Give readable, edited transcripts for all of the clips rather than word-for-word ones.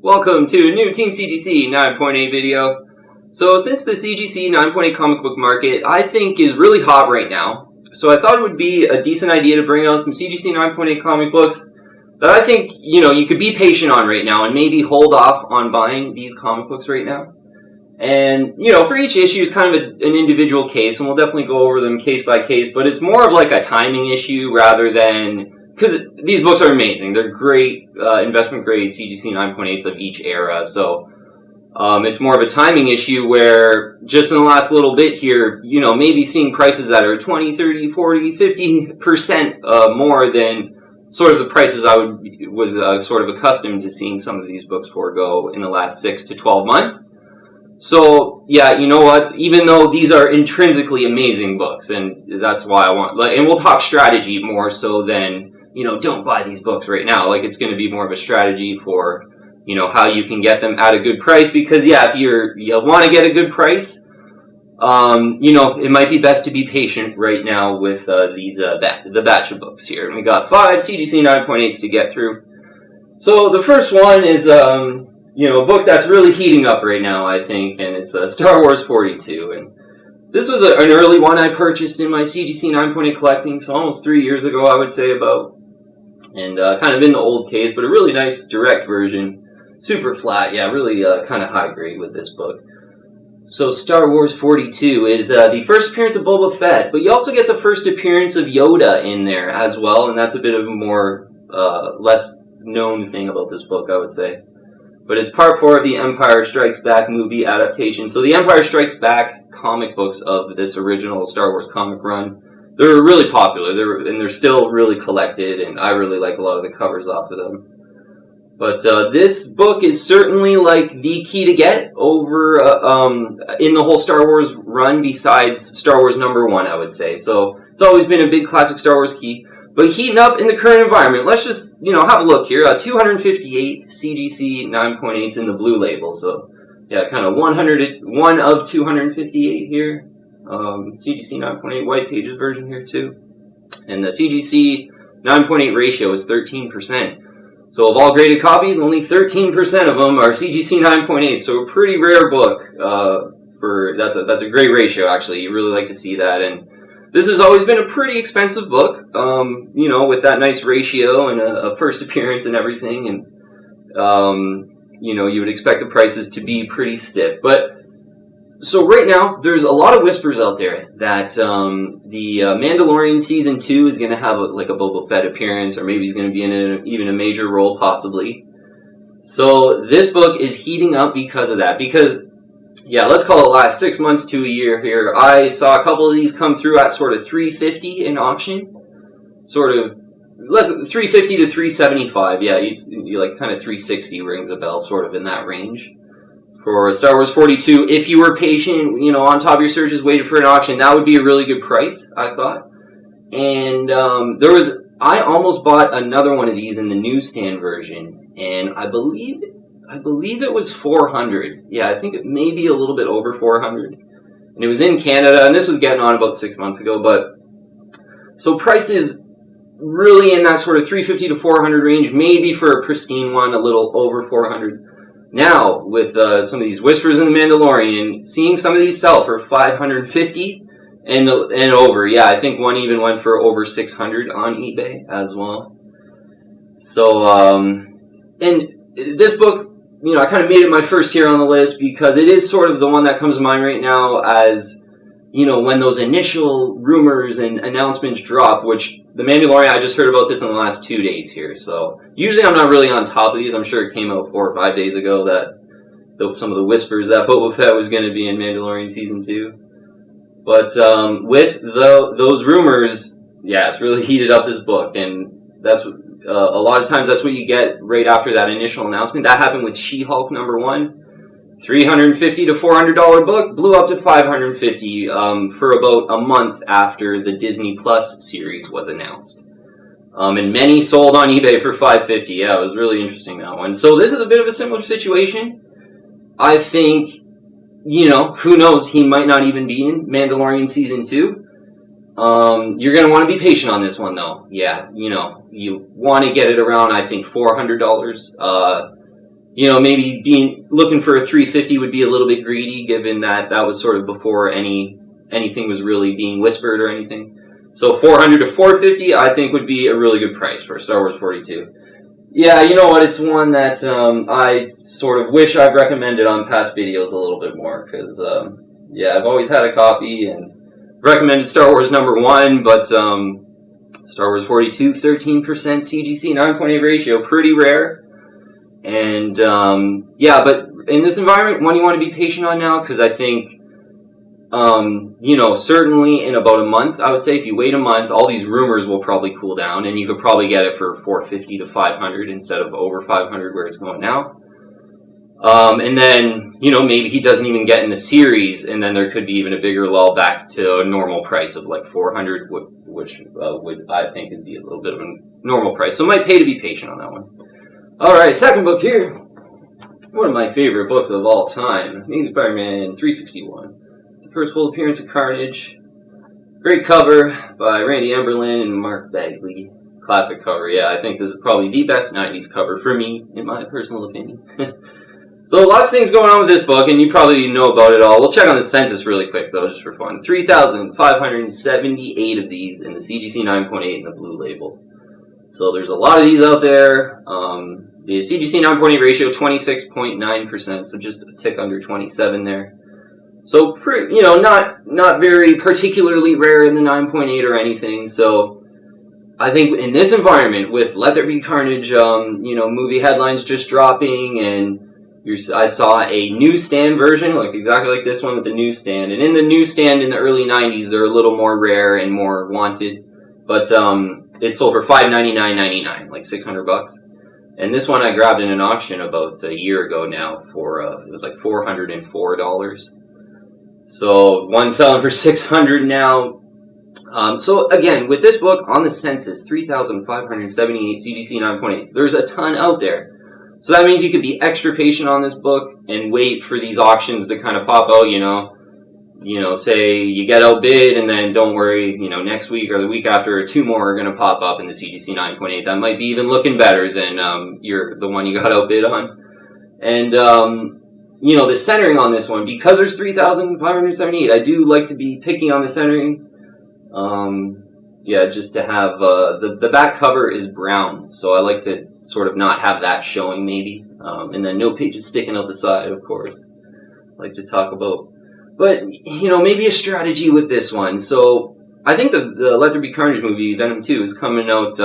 Welcome to a new Team CGC 9.8 video. So since the CGC 9.8 comic book market, I think, is really hot right now, so I thought it would be a decent idea to bring out some CGC 9.8 comic books that I think, you could be patient on right now and maybe hold off on buying these comic books right now. And, for each issue is kind of an individual case, and we'll definitely go over them case by case, but it's more of like a timing issue rather than... Because these books are amazing. They're great investment grade CGC 9.8s of each era. So it's more of a timing issue where just in the last little bit here, maybe seeing prices that are 20, 30, 40, 50% more than sort of the prices I was sort of accustomed to seeing some of these books forego in the last 6 to 12 months. So, yeah, you know what? Even though these are intrinsically amazing books, and that's why I want... And we'll talk strategy more so than... don't buy these books right now. Like, it's going to be more of a strategy for, how you can get them at a good price. Because, yeah, if you want to get a good price, it might be best to be patient right now with the batch of books here. And we got 5 CGC 9.8s to get through. So the first one is, a book that's really heating up right now, I think, and it's Star Wars 42. And this was an early one I purchased in my CGC 9.8 collecting, so almost 3 years ago, I would say about. And kind of in the old case, but a really nice direct version. Super flat, yeah, really kind of high grade with this book. So Star Wars 42 is the first appearance of Boba Fett, but you also get the first appearance of Yoda in there as well, and that's a bit of a more, less known thing about this book, I would say. But it's part 4 of the Empire Strikes Back movie adaptation. So the Empire Strikes Back comic books of this original Star Wars comic run, they're really popular, they're still really collected, and I really like a lot of the covers off of them. But this book is certainly like the key to get over in the whole Star Wars run besides Star Wars #1, I would say. So it's always been a big classic Star Wars key. But heating up in the current environment, let's just, have a look here. 258 CGC 9.8s in the blue label. So, yeah, kind of 1 of 258 here. CGC 9.8 white pages version here, too. And the CGC 9.8 ratio is 13%. So, of all graded copies, only 13% of them are CGC 9.8. So, a pretty rare book. That's a great ratio, actually. You really like to see that. And this has always been a pretty expensive book, with that nice ratio and a first appearance and everything. And, you would expect the prices to be pretty stiff. But, so right now, there's a lot of whispers out there that the Mandalorian Season 2 is going to have a Boba Fett appearance, or maybe he's going to be in even a major role, possibly. So this book is heating up because of that. Because, yeah, let's call it last 6 months to a year here. I saw a couple of these come through at sort of $350 in auction. Sort of, $350 to $375. Yeah, you like kind of $360 rings a bell, sort of in that range. For Star Wars 42, if you were patient, on top of your searches, waited for an auction, that would be a really good price, I thought. And I almost bought another one of these in the newsstand version, and I believe it was $400. Yeah, I think it may be a little bit over $400. And it was in Canada, and this was getting on about 6 months ago, but so prices really in that sort of $350 to $400 range, maybe for a pristine one, a little over $400. Now, with some of these whispers in The Mandalorian, seeing some of these sell for $550 and over. Yeah, I think one even went for over $600 on eBay as well. So, and this book, I kind of made it my first here on the list because it is sort of the one that comes to mind right now as, when those initial rumors and announcements drop, which The Mandalorian, I just heard about this in the last 2 days here. So usually I'm not really on top of these. I'm sure it came out 4 or 5 days ago that some of the whispers that Boba Fett was going to be in Mandalorian Season 2. But with those rumors, yeah, it's really heated up this book. And that's a lot of times that's what you get right after that initial announcement. That happened with She-Hulk #1. $350 to $400 book, blew up to $550 for about a month after the Disney Plus series was announced. And many sold on eBay for $550. Yeah, it was really interesting, that one. So this is a bit of a similar situation. I think, who knows, he might not even be in Mandalorian Season 2. You're going to want to be patient on this one, though. Yeah, you want to get it around, I think, $400. maybe looking for a 350 would be a little bit greedy, given that that was sort of before anything was really being whispered or anything. So 400 to 450, I think, would be a really good price for Star Wars 42. Yeah, you know what? It's one that I sort of wish I've recommended on past videos a little bit more, because I've always had a copy and recommended Star Wars #1, but Star Wars 42, 13% CGC, 9.8 ratio, pretty rare. And but in this environment, one you want to be patient on now, because I think, certainly in about a month, I would say if you wait a month, all these rumors will probably cool down, and you could probably get it for 450 to 500 instead of over 500 where it's going now. And then, maybe he doesn't even get in the series, and then there could be even a bigger lull back to a normal price of like 400, which would, I think, would be a little bit of a normal price. So it might pay to be patient on that one. Alright, second book here. One of my favorite books of all time. Amazing Spider-Man 361. The first full appearance of Carnage. Great cover by Randy Emberlin and Mark Bagley. Classic cover, yeah. I think this is probably the best 90s cover for me, in my personal opinion. So lots of things going on with this book, and you probably know about it all. We'll check on the census really quick, though, just for fun. 3,578 of these in the CGC 9.8 in the blue label. So there's a lot of these out there. The CGC 9.8 ratio, 26.9%, so just a tick under 27 there. So, not very particularly rare in the 9.8 or anything. So I think in this environment, with Let There Be Carnage, movie headlines just dropping, and I saw a newsstand version, like exactly like this one with the newsstand. And in the newsstand in the early 90s, they're a little more rare and more wanted. But it sold for $599.99, like $600. And this one I grabbed in an auction about a year ago now for, it was like $404. So one selling for $600 now. So again, with this book on the census, 3,578 CGC 9.8. There's a ton out there. So that means you could be extra patient on this book and wait for these auctions to kind of pop out, say you get outbid, and then don't worry, next week or the week after, 2 more are going to pop up in the CGC 9.8. That might be even looking better than the one you got outbid on. And, the centering on this one, because there's 3,578, I do like to be picky on the centering. Just to have, the back cover is brown, so I like to sort of not have that showing maybe. And then no pages sticking out the side, of course. I like to talk about. But, maybe a strategy with this one. So I think the Let There Be Carnage movie, Venom 2, is coming out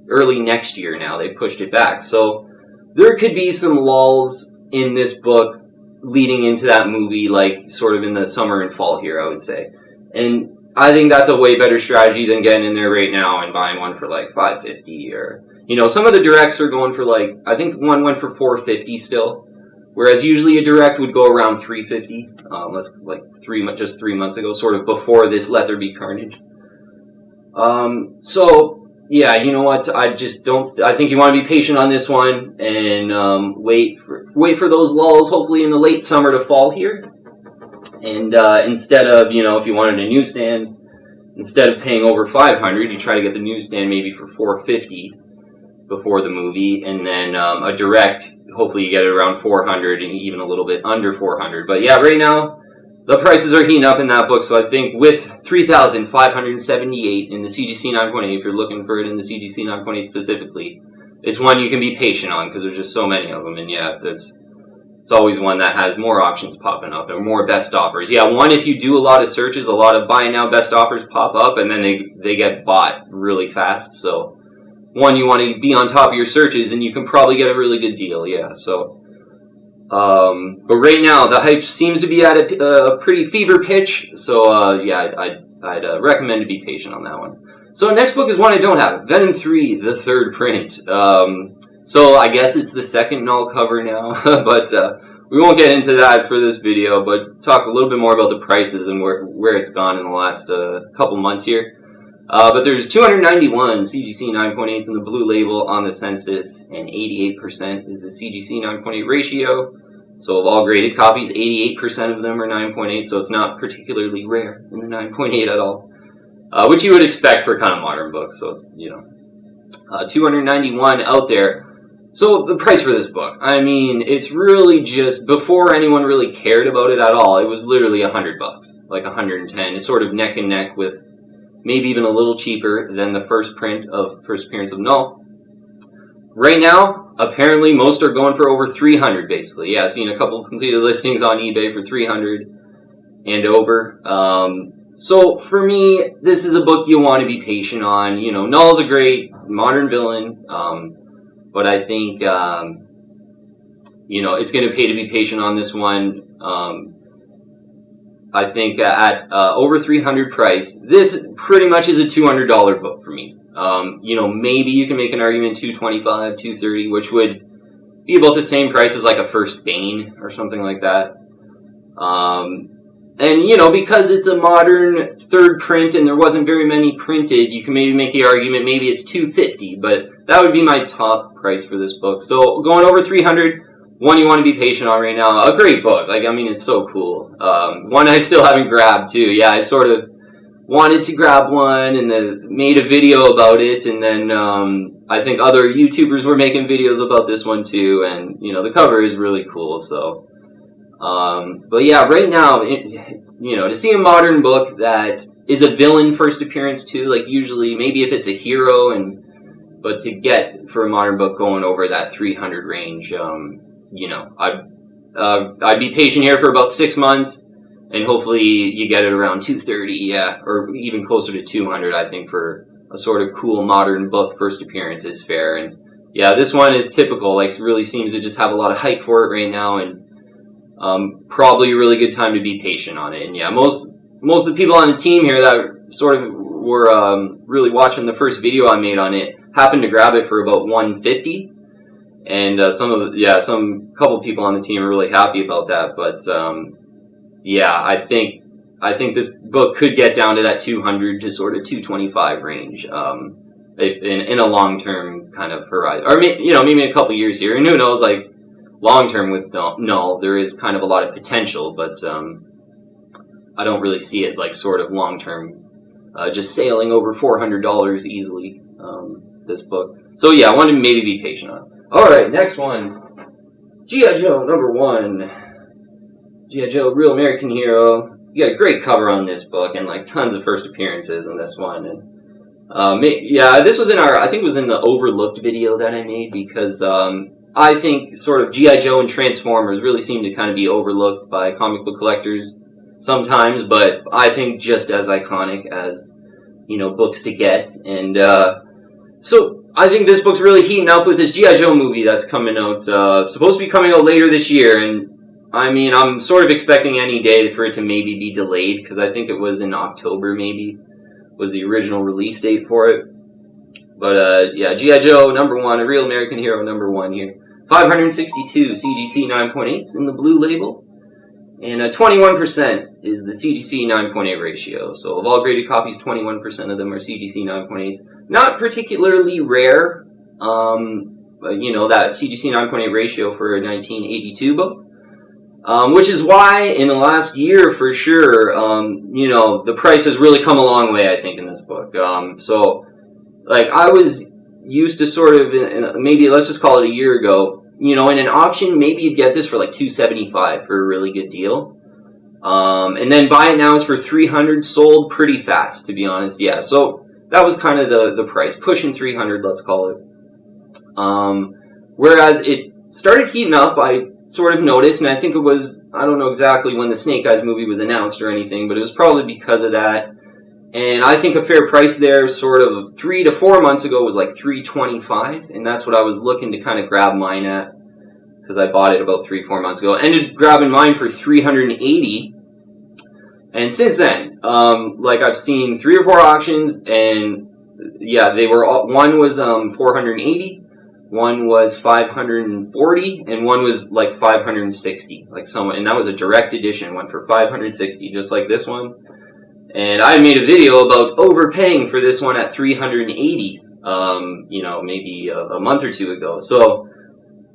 early next year now. They pushed it back. So there could be some lulls in this book leading into that movie, like sort of in the summer and fall here, I would say. And I think that's a way better strategy than getting in there right now and buying one for like $550 or, some of the directs are going for I think one went for $450 still. Whereas usually a direct would go around $350. That's like 3 months ago, sort of before this Let There Be Carnage. Yeah, you know what? I think you want to be patient on this one and wait for those lulls, hopefully in the late summer to fall here. And instead of, if you wanted a newsstand, instead of paying over $500, you try to get the newsstand maybe for $450 before the movie, and then a direct, hopefully you get it around $400 and even a little bit under $400. But yeah, right now the prices are heating up in that book, so I think with 3,578 in the CGC 9.8, if you're looking for it in the CGC 9.8 specifically, it's one you can be patient on because there's just so many of them. And yeah, it's always one that has more auctions popping up and more best offers. Yeah, one, if you do a lot of searches, a lot of buy now best offers pop up, and then they get bought really fast. So one, you want to be on top of your searches, and you can probably get a really good deal. Yeah, so but right now the hype seems to be at a pretty fever pitch. So I'd recommend to be patient on that one. So next book is one I don't have, Venom 3, the third print. So I guess it's the second Knull cover now, but we won't get into that for this video, but talk a little bit more about the prices and where it's gone in the last couple months here. But there's 291 CGC 9.8s in the blue label on the census, and 88% is the CGC 9.8 ratio. So of all graded copies, 88% of them are 9.8, so it's not particularly rare in the 9.8 at all. Which you would expect for kind of modern books, so it's, 291 out there. So the price for this book, I mean, it's really just, before anyone really cared about it at all, it was literally $100, like 110. It's sort of neck and neck with, maybe even a little cheaper than the first appearance of Knull. Right now, apparently most are going for over 300, basically. Yeah, I've seen a couple completed listings on eBay for 300 and over. So for me, this is a book you want to be patient on. You know, Knull's a great modern villain, but I think, you know, it's going to pay to be patient on this one. I think at over 300 price, this pretty much is a $200 book for me. You know, maybe you can make an argument $225, $230, which would be about the same price as like a First Bane or something like that. And, you know, because it's a modern third print and there wasn't very many printed, you can maybe make the argument maybe it's $250, but that would be my top price for this book. So going over 300, one you want to be patient on right now. A great book. Like, I mean, it's so cool. One I still haven't grabbed too. Yeah, I sort of wanted to grab one and then made a video about it, and then I think other YouTubers were making videos about this one too, and you know, the cover is really cool. So but yeah, right now, you know, to see a modern book that is a villain first appearance too, like usually maybe if it's a hero, but to get for a modern book going over that 300 range, you know, I'd be patient here for about 6 months. And hopefully you get it around 230, yeah, or even closer to 200, I think, for a sort of cool modern book first appearance is fair. And yeah, this one is typical, like really seems to just have a lot of hype for it right now, and probably a really good time to be patient on it. And yeah, most of the people on the team here that sort of were really watching the first video I made on it happened to grab it for about 150. And some couple people on the team are really happy about that, but yeah, I think this book could get down to that 200 to sort of 225 range in a long-term kind of horizon. Or, you know, maybe a couple years here. And who knows, like, long-term with Knull, there is kind of a lot of potential, but I don't really see it, like, sort of long-term just sailing over $400 easily, this book. So, yeah, I want to maybe be patient on it. All right, next one. G.I. Joe #1. G.I. Joe, Real American Hero. You got a great cover on this book and like tons of first appearances in this one. And yeah, this was I think it was in the Overlooked video that I made, because I think sort of G.I. Joe and Transformers really seem to kind of be overlooked by comic book collectors sometimes, but I think just as iconic as, you know, books to get. And so I think this book's really heating up with this G.I. Joe movie that's coming out, supposed to be coming out later this year. And I mean, I'm sort of expecting any day for it to maybe be delayed, because I think it was in October maybe was the original release date for it. But yeah, G.I. Joe #1, A Real American Hero #1 here. 562 CGC 9.8s in the blue label. And 21% is the CGC 9.8 ratio. So of all graded copies, 21% of them are CGC 9.8s. Not particularly rare, but you know, that CGC 9.8 ratio for a 1982 book. Which is why in the last year, for sure, you know, the price has really come a long way, I think, in this book. So, like, I was used to sort of, maybe let's just call it a year ago, you know, in an auction, maybe you'd get this for like $275 for a really good deal. And then buy it now is for $300, sold pretty fast, to be honest. Yeah, so that was kind of the price, pushing $300, let's call it. Whereas it started heating up, I sort of noticed, and I think it was, I don't know exactly when the Snake Eyes movie was announced or anything, but it was probably because of that. And I think a fair price there sort of 3 to 4 months ago was like $325, and that's what I was looking to kind of grab mine at, because I bought it about 3-4 months ago. Ended grabbing mine for $380, and since then, like, I've seen 3 or 4 auctions, and yeah, they were all, one was $480, one was $540, and one was like $560, like someone, and that was a direct edition, went for $560, just like this one. And I made a video about overpaying for this one at $380, you know, maybe a month or 2 ago. So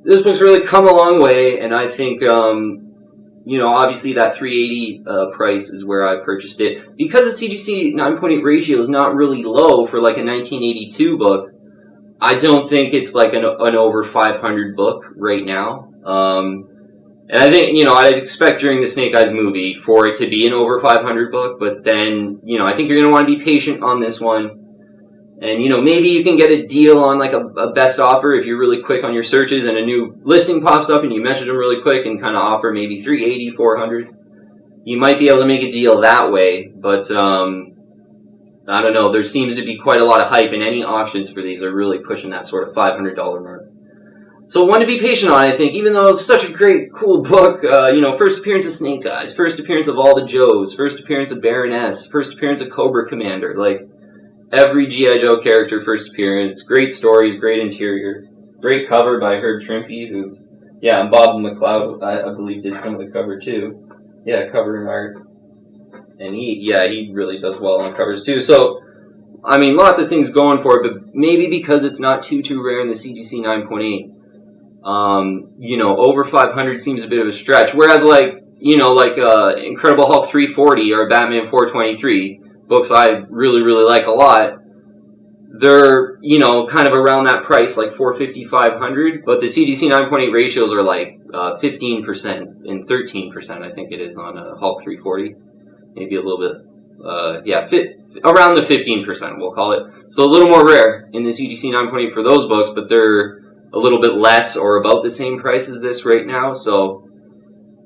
this book's really come a long way, and I think, you know, obviously that $380 price is where I purchased it. Because the CGC 9.8 ratio is not really low for like a 1982 book, I don't think it's like an over 500 book right now. And I think, I'd expect during the Snake Eyes movie for it to be an over 500 book, but then, I think you're going to want to be patient on this one. And, maybe you can get a deal on like a best offer if you're really quick on your searches and a new listing pops up and you message them really quick and kind of offer maybe 380, 400. You might be able to make a deal that way, but I don't know. There seems to be quite a lot of hype, and any auctions for these are really pushing that sort of $500 mark. So one to be patient on, I think, even though it's such a great, cool book. First appearance of Snake Eyes, first appearance of all the Joes, first appearance of Baroness, first appearance of Cobra Commander. Like, every G.I. Joe character first appearance. Great stories, great interior. Great cover by Herb Trimpe, who's, and Bob McLeod, I believe, did some of the cover too. Yeah, cover and art. And he really does well on covers too. So, I mean, lots of things going for it, but maybe because it's not too rare in the CGC 9.8, over 500 seems a bit of a stretch. Whereas, Incredible Hulk 340 or Batman 423, books I really, really like a lot, they're, kind of around that price, like 450, 500, but the CGC 9.8 ratios are like 15% and 13%, I think it is, on Hulk 340. Maybe a little bit, around the 15%, we'll call it. So a little more rare in the CGC 9.8 for those books, but they're a little bit less or about the same price as this right now. So,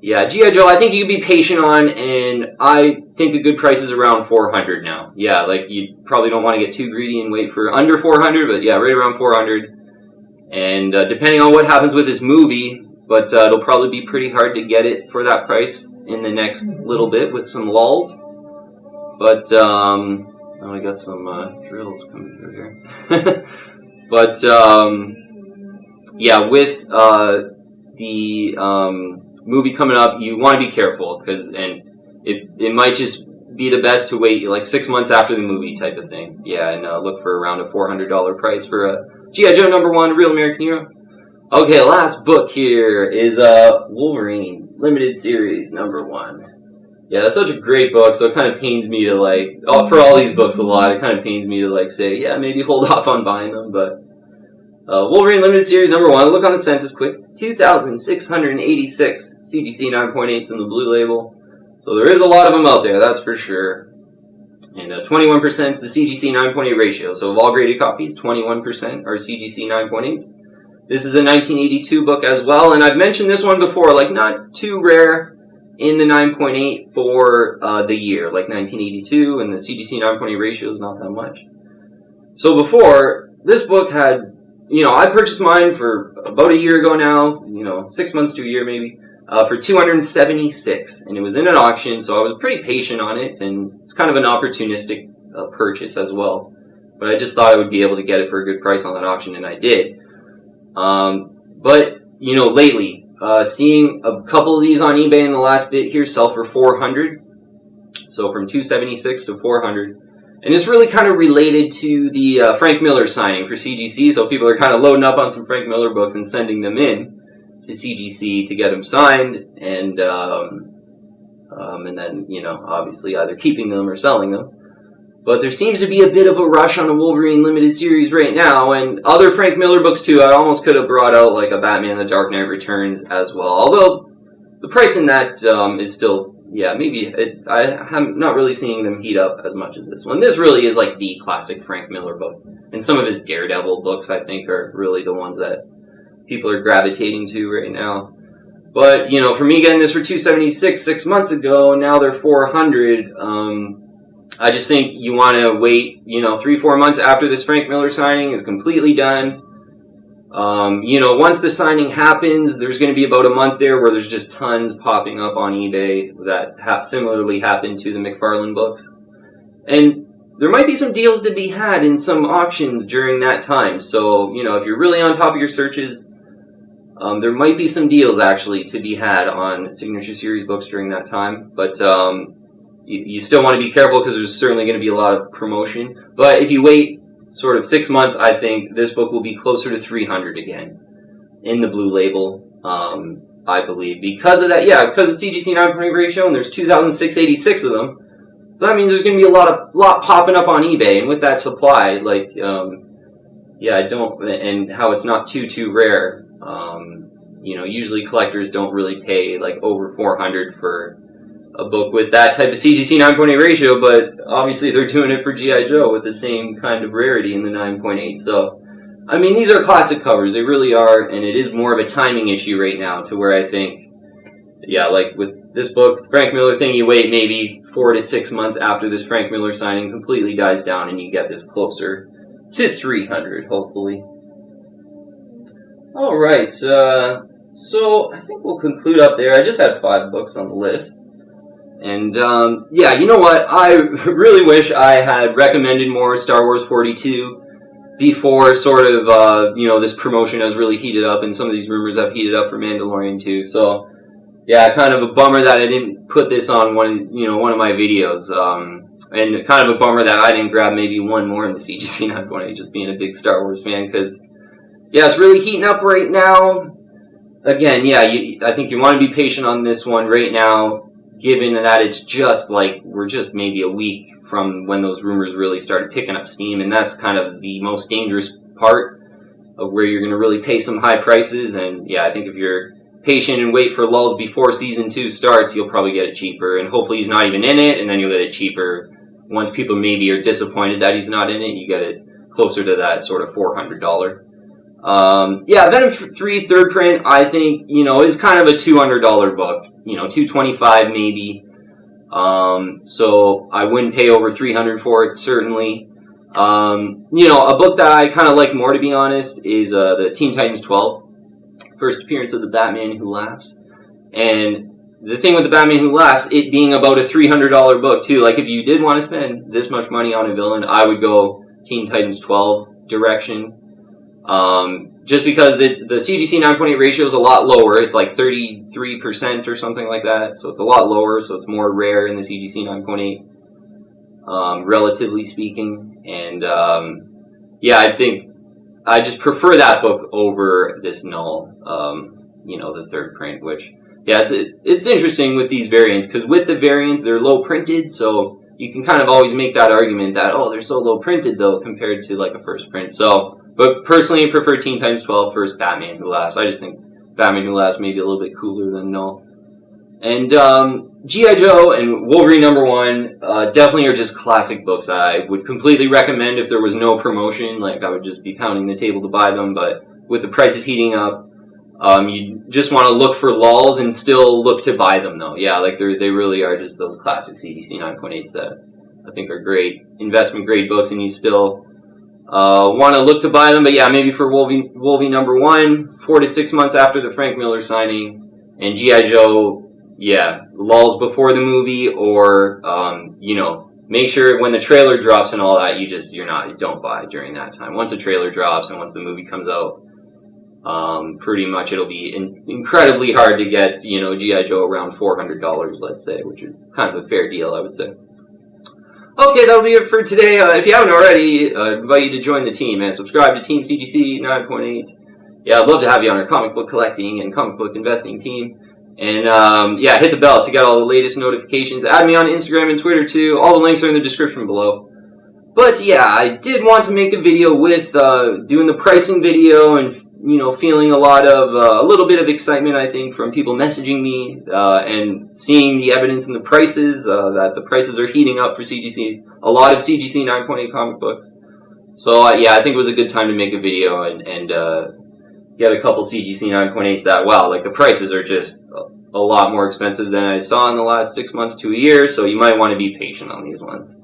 yeah, G.I. Joe, I think you can be patient on, and I think a good price is around 400 now. Yeah, like, you probably don't want to get too greedy and wait for under 400, but yeah, right around 400. And depending on what happens with this movie, but it'll probably be pretty hard to get it for that price in the next little bit with some lulls. But, I got some drills coming through here. But, with the movie coming up, you want to be careful, and it might just be the best to wait like 6 months after the movie type of thing. Yeah, and look for around a $400 price for a G.I. Joe #1, Real American Hero. Okay, last book here is Wolverine, limited series, #1. Yeah, that's such a great book, so it kind of pains me to for all these books a lot, it kind of pains me to say, yeah, maybe hold off on buying them, but Wolverine limited series #1, look on the census quick, 2,686 CGC 9.8s in the blue label, so there is a lot of them out there, that's for sure. And 21% is the CGC 9.8 ratio, so of all graded copies, 21% are CGC 9.8s. This is a 1982 book as well, and I've mentioned this one before, not too rare in the 9.8 for the year, like 1982, and the CGC 9.8 ratio is not that much. So before, this book had, I purchased mine for about a year ago now, 6 months to a year maybe, for $276, and it was in an auction, so I was pretty patient on it, and it's kind of an opportunistic purchase as well. But I just thought I would be able to get it for a good price on that auction, and I did. But, lately, seeing a couple of these on eBay in the last bit here sell for $400. So from $276 to $400. And it's really kind of related to the Frank Miller signing for CGC. So people are kind of loading up on some Frank Miller books and sending them in to CGC to get them signed. And then, obviously either keeping them or selling them. But there seems to be a bit of a rush on the Wolverine limited series right now, and other Frank Miller books too. I almost could have brought out like a Batman The Dark Knight Returns as well. Although the price in that is still, I'm not really seeing them heat up as much as this one. This really is like the classic Frank Miller book. And some of his Daredevil books, I think, are really the ones that people are gravitating to right now. But, for me getting this for $276 6 months ago, and now they're $400, I just think you want to wait, 3-4 months after this Frank Miller signing is completely done. Once the signing happens, there's going to be about a month there where there's just tons popping up on eBay that similarly happened to the McFarlane books. And there might be some deals to be had in some auctions during that time. So, if you're really on top of your searches, there might be some deals actually to be had on Signature Series books during that time. But, you still want to be careful because there's certainly going to be a lot of promotion. But if you wait sort of 6 months, I think this book will be closer to 300 again in the blue label, I believe. Because of that, because of CGC 9.8 ratio, and there's 2,686 of them. So that means there's going to be a lot popping up on eBay. And with that supply, yeah, I don't, and how it's not too rare. You know, usually collectors don't really pay like over $400 for a book with that type of CGC 9.8 ratio, but obviously they're doing it for G.I. Joe with the same kind of rarity in the 9.8. So, I mean, these are classic covers. They really are, and it is more of a timing issue right now to where I think, yeah, like with this book, the Frank Miller thing, you wait maybe 4 to 6 months after this Frank Miller signing completely dies down and you get this closer to 300, hopefully. All right, so I think we'll conclude up there. I just had 5 books on the list. And, yeah, you know what? I really wish I had recommended more Star Wars 42 before sort of, you know, this promotion has really heated up and some of these rumors have heated up for Mandalorian too. So, yeah, kind of a bummer that I didn't put this on one of my videos. And kind of a bummer that I didn't grab maybe one more in the CGC 9.8, just being a big Star Wars fan, because, yeah, it's really heating up right now. Again, yeah, I think you want to be patient on this one right now, given that it's just like, we're just maybe a week from when those rumors really started picking up steam, and that's kind of the most dangerous part of where you're going to really pay some high prices. And yeah, I think if you're patient and wait for lulls before season 2 starts, you'll probably get it cheaper, and hopefully he's not even in it, and then you'll get it cheaper. Once people maybe are disappointed that he's not in it, you get it closer to that sort of $400. Yeah, Venom 3 third print, I think, you know, is kind of a $200 book, you know, $225 maybe. So I wouldn't pay over $300 for it, certainly. You know, a book that I kind of like more, to be honest, is the Teen Titans 12, first appearance of the Batman Who Laughs. And the thing with the Batman Who Laughs, it being about a $300 book too, like if you did want to spend this much money on a villain, I would go Teen Titans 12 direction. Just because the CGC 9.8 ratio is a lot lower. It's like 33% or something like that. So it's a lot lower, so it's more rare in the CGC 9.8, relatively speaking. And, yeah, I think I just prefer that book over this Knull, you know, the third print, which, yeah, it's interesting with these variants, because with the variant, they're low printed, so you can kind of always make that argument that, oh, they're so low printed, though, compared to, like, a first print. So, but personally, I prefer Teen Titans 12 first Batman Who Laughs. I just think Batman Who Laughs may be a little bit cooler than Knull. And G.I. Joe and Wolverine #1 definitely are just classic books. I would completely recommend if there was no promotion. Like, I would just be pounding the table to buy them. But with the prices heating up, you just want to look for lulls and still look to buy them, though. Yeah, like they really are just those classic CGC 9.8s that I think are great investment grade books, and you still want to look to buy them. But yeah, maybe for Wolverine #1, 4 to 6 months after the Frank Miller signing, and G.I. Joe, yeah, lulls before the movie, or you know, make sure when the trailer drops and all that, you don't buy during that time. Once the trailer drops and once the movie comes out, pretty much it'll be incredibly hard to get, you know, G.I. Joe around $400, let's say, which is kind of a fair deal, I would say. Okay, that'll be it for today. If you haven't already, I invite you to join the team and subscribe to Team CGC 9.8. Yeah, I'd love to have you on our comic book collecting and comic book investing team. And yeah, hit the bell to get all the latest notifications. Add me on Instagram and Twitter too. All the links are in the description below. But yeah, I did want to make a video with doing the pricing video, and you know, feeling a little bit of excitement, I think, from people messaging me and seeing the evidence in the prices, that the prices are heating up for CGC, a lot of CGC 9.8 comic books. So yeah, I think it was a good time to make a video and get a couple CGC 9.8s that, wow, like the prices are just a lot more expensive than I saw in the last 6 months to a year, so you might want to be patient on these ones.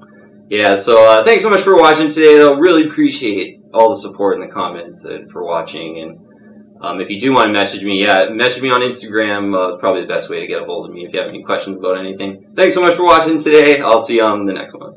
Yeah, so thanks so much for watching today, though. Really appreciate all the support in the comments and for watching. And if you do want to message me, yeah, message me on Instagram. Probably the best way to get a hold of me if you have any questions about anything. Thanks so much for watching today. I'll see you on the next one.